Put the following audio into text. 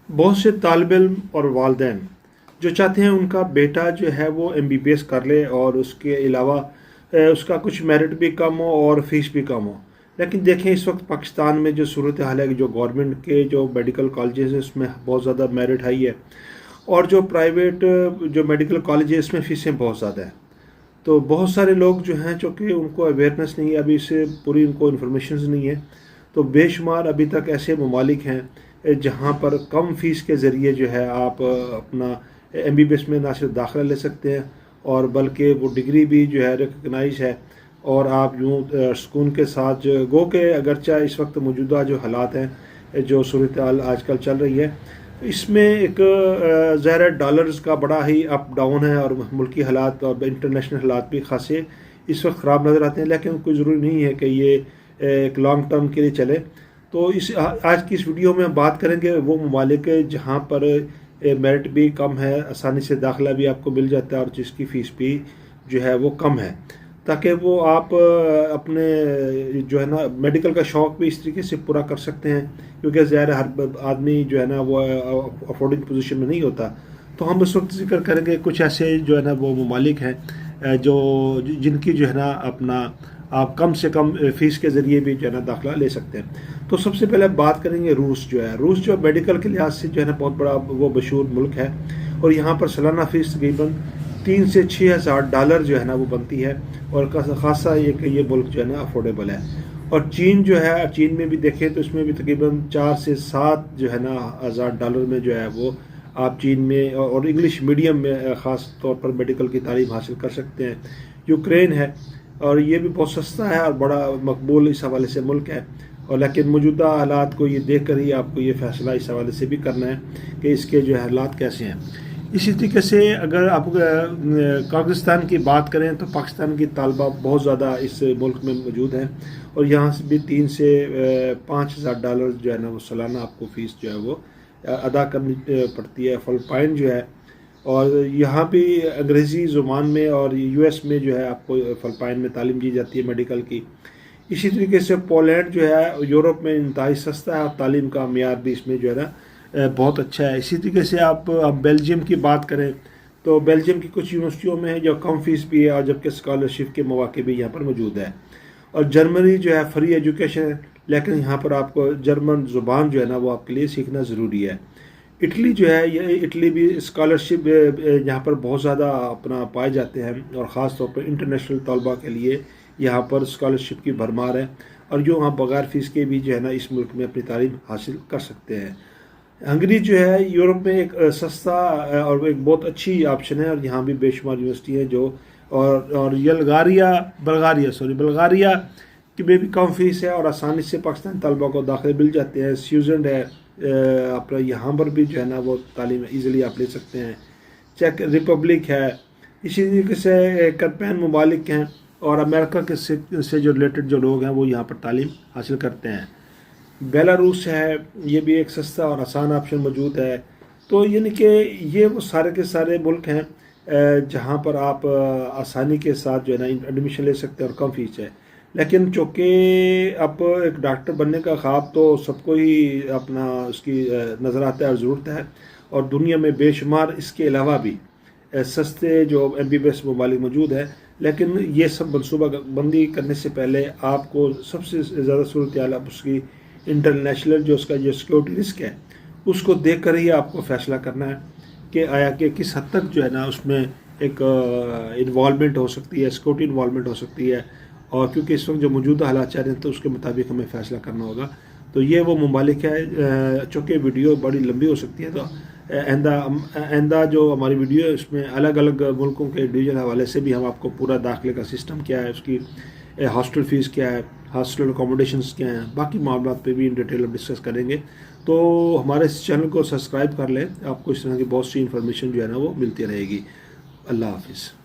बहुत से तालिब इल्म और वालिदैन जो चाहते हैं उनका बेटा जो है वो MBBS कर ले और उसके अलावा उसका कुछ मेरिट भी कम हो और फीस भी कम हो। लेकिन देखें इस वक्त पाकिस्तान में जो सूरत हाल है कि जो गवर्नमेंट के जो मेडिकल कॉलेजेस हैं उसमें बहुत ज़्यादा मेरिट हाई है, और जो प्राइवेट जो मेडिकल कॉलेज है इसमें फ़ीसें बहुत ज़्यादा हैं। तो बहुत सारे लोग जो हैं चूँकि उनको अवेयरनेस नहीं है, अभी इससे पूरी उनको इन्फॉर्मेशन नहीं है, तो बेशुमार अभी तक ऐसे ममालिक हैं जहाँ पर कम फ़ीस के ज़रिए जो है आप अपना MBBS में ना सिर्फ दाखिला ले सकते हैं और बल्कि वो डिग्री भी जो है रिकगनाइज है, और आप यूँ सुकून के साथ जो गो के अगरचा इस वक्त मौजूदा जो हालात हैं जो सूरत हाल आजकल चल रही है इसमें एक ज़ाहिर डॉलर्स का बड़ा ही अप डाउन है और मुल्की हालात और इंटरनेशनल हालात भी खासे इस वक्त ख़राब नज़र आते हैं, लेकिन कोई ज़रूरी नहीं है कि ये एक लॉन्ग टर्म के लिए चले। तो आज की इस वीडियो में हम बात करेंगे वो ममालिक जहाँ पर मेरिट भी कम है, आसानी से दाखिला भी आपको मिल जाता है और जिसकी फ़ीस भी जो है वो कम है, ताकि वो आप अपने जो है ना मेडिकल का शौक़ भी इस तरीके से पूरा कर सकते हैं, क्योंकि ज़ाहिर हर आदमी जो है ना वो अफोर्डिंग पोजीशन में नहीं होता। तो हम इस वक्त जिक्र करेंगे कुछ ऐसे जो है ना वो ममालिक हैं जो जिनकी जो है ना अपना आप कम से कम फ़ीस के ज़रिए भी जो है ना दाखिला ले सकते हैं। तो सबसे पहले बात करेंगे रूस जो मेडिकल के लिहाज से जो है ना बहुत बड़ा वो मशहूर मुल्क है, और यहाँ पर सालाना फ़ीस तकरीबन 3 से 6 हज़ार डॉलर जो है ना वो बनती है, और खासा ये मुल्क जो है ना अफोर्डेबल है। और चीन जो है, चीन में भी देखें तो इसमें भी तकरीबन 4 से 7 जो है ना हज़ार डॉलर में जो है वो आप चीन में और इंग्लिश मीडियम में ख़ास तौर पर मेडिकल की तालीम हासिल कर सकते हैं। यूक्रेन है, और ये भी बहुत सस्ता है और बड़ा मकबूल इस हवाले से मुल्क है, और लेकिन मौजूदा हालात को ये देख कर ही आपको ये फ़ैसला इस हवाले से भी करना है कि इसके जो है हालात कैसे हैं। इसी तरीके से अगर आप कज़ाकिस्तान की बात करें तो पाकिस्तान की तालबा बहुत ज़्यादा इस मुल्क में मौजूद हैं, और यहाँ से भी 3 से 5 हज़ार डॉलर जो है ना वो सालाना आपको फ़ीस जो है वो अदा करनी पड़ती है। फ़िलिपाइन जो है, और यहाँ भी अंग्रेज़ी ज़ुबान में और US में जो है आपको फ़िलिपाइन में तालीम दी जाती है मेडिकल की। इसी तरीके से पोलैंड जो है यूरोप में इंतहाई सस्ता है और तालीम का मियार भी इसमें जो है ना बहुत अच्छा है। इसी तरीके से आप बेल्जियम की बात करें तो बेल्जियम की कुछ यूनिवर्सिटियों में है जो कम फ़ीस भी है, और जबकि स्कॉलरशिप के मौके भी यहाँ पर मौजूद है। और जर्मनी जो है फ्री एजुकेशन है, लेकिन यहाँ पर आपको जर्मन ज़ुबान जो है ना वो आपके लिए सीखना ज़रूरी है। इटली जो है, ये इटली भी स्कॉलरशिप यहाँ पर बहुत ज़्यादा अपना पाए जाते हैं, और ख़ास तौर पर इंटरनेशनल तलबा के लिए यहाँ पर स्कॉलरशिप की भरमार है, और जो आप बगैर फ़ीस के भी जो है ना इस मुल्क में अपनी तालीम हासिल कर सकते हैं। हंगरी जो है यूरोप में एक सस्ता और एक बहुत अच्छी ऑप्शन है, और यहाँ भी बेशुमार यूनिवर्सिटी है जो और बल्गारिया की में भी कम फ़ीस है और आसानी से पाकिस्तानी तलबा को दाखिले मिल जाते हैं। स्विट्ज़रलैंड है, अपना यहाँ पर भी जो है ना वो तालीम ईज़िली आप ले सकते हैं। चेक रिपब्लिक है, इसी तरीके से करपैन ममालिक हैं, और अमेरिका के से जो रिलेटेड जो लोग हैं वो यहाँ पर तालीम हासिल करते हैं। बेलारूस है, ये भी एक सस्ता और आसान ऑप्शन मौजूद है। तो यानी कि ये वो सारे के सारे मुल्क हैं जहाँ पर आप आसानी के साथ जो है ना एडमिशन ले सकते हैं और कम फ़ीस है। लेकिन चूँकि अब एक डॉक्टर बनने का ख्वाब तो सबको ही अपना उसकी नज़र आता है और ज़रूरत है, और दुनिया में बेशुमार इसके अलावा भी सस्ते जो MBBS ममालिक मौजूद है, लेकिन ये सब मनसूबा बंदी करने से पहले आपको सबसे ज़्यादा सूरत हाल आप उसकी इंटरनेशनल जो उसका जो सिक्योरिटी रिस्क है उसको देख कर ही आपको फ़ैसला करना है कि आया कि किस हद तक जो है ना उसमें एक इन्वॉल्वमेंट हो सकती है, सिक्योरिटी इन्वॉल्वमेंट हो सकती है, और क्योंकि इस वक्त जो मौजूदा हालात चल रहे हैं तो उसके मुताबिक हमें फ़ैसला करना होगा। तो ये वो ममालिक है, चूँकि वीडियो बड़ी लंबी हो सकती है तो आइंदा जो हमारी वीडियो है उसमें अलग अलग मुल्कों के इंडिविजुअल हवाले से भी हम आपको पूरा दाखिले का सिस्टम क्या है, उसकी हॉस्टल फ़ीस क्या है, हॉस्टल अकोमोडेशंस क्या हैं, बाकी मामलों पे भी इन डिटेल डिस्कस करेंगे। तो हमारे इस चैनल को सब्सक्राइब कर लें, आपको इस तरह की बहुत सी इन्फॉर्मेशन जो है ना वो मिलती रहेगी। अल्लाह हाफिज़।